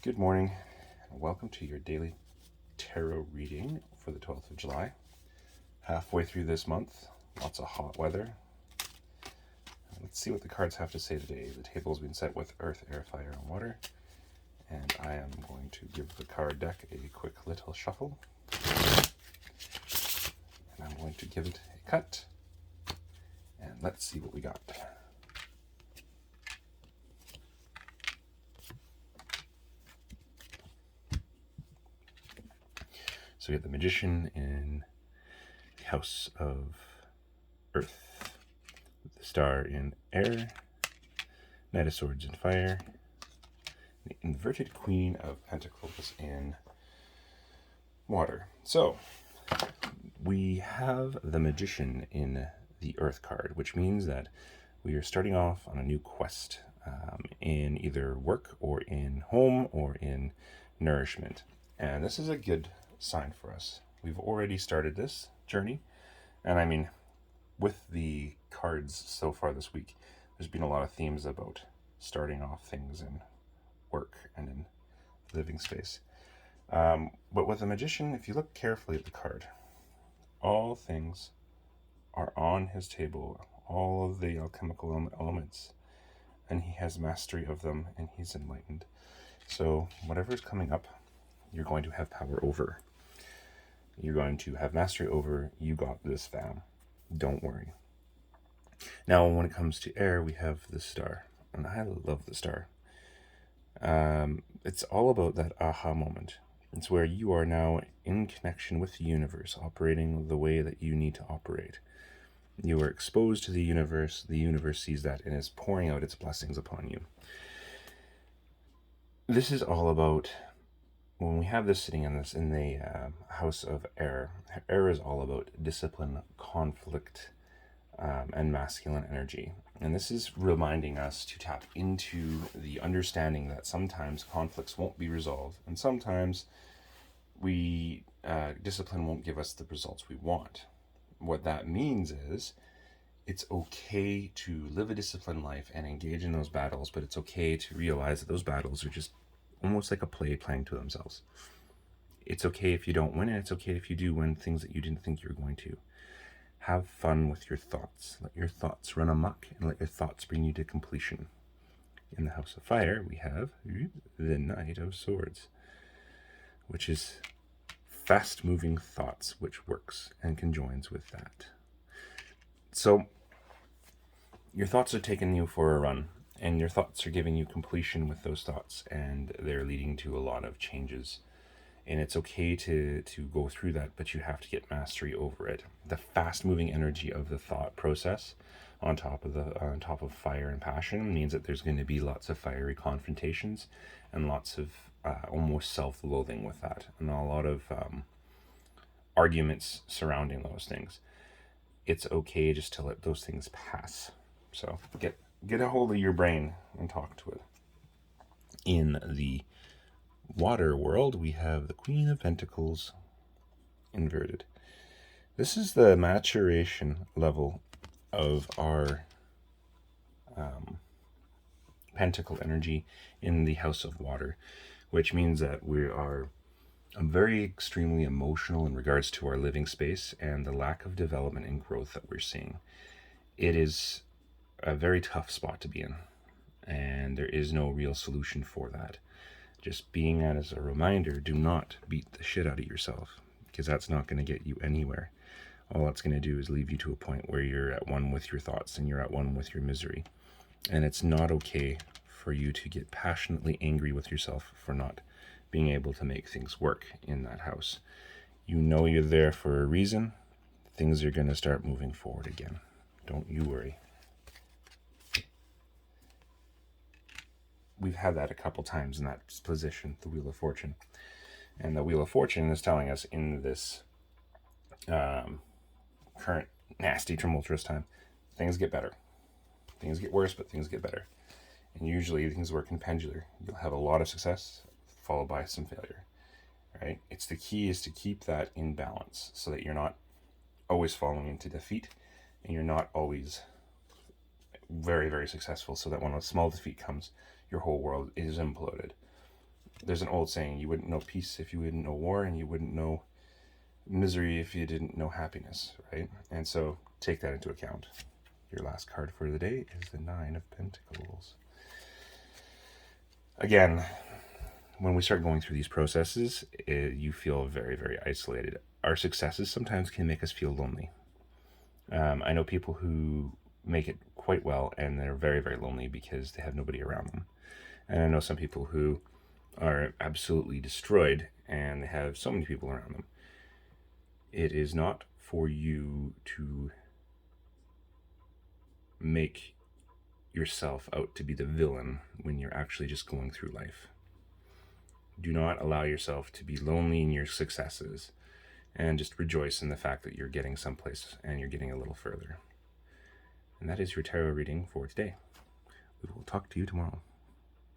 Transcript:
Good morning, and welcome to your daily tarot reading for the 12th of July. Halfway through this month, lots of hot weather. Let's see what the cards have to say today. The table's been set with earth, air, fire, and water, and I am going to give the card deck a quick little shuffle, and I'm going to give it a cut, and let's see what we got. So we have the Magician in the House of Earth, the Star in Air, Knight of Swords in Fire, the inverted Queen of Pentacles in Water. So we have the Magician in the Earth card, which means that we are starting off on a new quest in either work or in home or in nourishment. And this is a good sign for us. We've already started this journey, and I mean, with the cards so far this week, there's been a lot of themes about starting off things in work and in living space. But with the Magician, if you look carefully at the card, all things are on his table, all of the alchemical elements, and he has mastery of them, and he's enlightened. So whatever's coming up, you're going to have power over. You're going to have mastery over. You got this, fam. Don't worry. Now, when it comes to air, we have the Star, and I love the Star. It's all about that aha moment. It's where you are now in connection with the universe, operating the way that you need to operate. You are exposed to the universe sees that and is pouring out its blessings upon you. This is all about, when we have this sitting in the House of Air, air is all about discipline, conflict, and masculine energy. And this is reminding us to tap into the understanding that sometimes conflicts won't be resolved, and sometimes discipline won't give us the results we want. What that means is it's okay to live a disciplined life and engage in those battles, but it's okay to realize that those battles are just almost like a play playing to themselves. It's okay if you don't win, and it's okay if you do win things that you didn't think you were going to. Have fun with your thoughts. Let your thoughts run amok, and let your thoughts bring you to completion. In the House of Fire, we have the Knight of Swords, which is fast-moving thoughts, which works and conjoins with that. So your thoughts are taking you for a run, and your thoughts are giving you completion with those thoughts, and they're leading to a lot of changes. And it's okay to go through that, but you have to get mastery over it. The fast-moving energy of the thought process on top of fire and passion means that there's going to be lots of fiery confrontations and lots of almost self-loathing with that, and a lot of arguments surrounding those things. It's okay just to let those things pass. So get a hold of your brain and talk to it. In the water world, we have the Queen of Pentacles inverted. This is the maturation level of our pentacle energy in the House of Water, which means that we are very extremely emotional in regards to our living space and the lack of development and growth that we're seeing. It is a very tough spot to be in, and there is no real solution for that. Just being that as a reminder, do not beat the shit out of yourself, because that's not going to get you anywhere. All that's going to do is leave you to a point where you're at one with your thoughts and you're at one with your misery. And it's not okay for you to get passionately angry with yourself for not being able to make things work in that house. You know you're there for a reason. Things are going to start moving forward again. Don't you worry. We've had that a couple times in that position, the Wheel of Fortune. And the Wheel of Fortune is telling us in this current nasty, tumultuous time, things get better. Things get worse, but things get better. And usually things work in pendular. You'll have a lot of success, followed by some failure. Right? It's the key is to keep that in balance so that you're not always falling into defeat, and you're not always very, very successful, so that when a small defeat comes, your whole world is imploded. There's an old saying, you wouldn't know peace if you didn't know war, and you wouldn't know misery if you didn't know happiness, right? And so take that into account. Your last card for the day is the Nine of Pentacles. Again, when we start going through these processes, you feel very, very isolated. Our successes sometimes can make us feel lonely. I know people who make it quite well and they're very, very lonely because they have nobody around them. And I know some people who are absolutely destroyed and they have so many people around them. It is not for you to make yourself out to be the villain when you're actually just going through life. Do not allow yourself to be lonely in your successes, and just rejoice in the fact that you're getting someplace and you're getting a little further. And that is your tarot reading for today. We will talk to you tomorrow.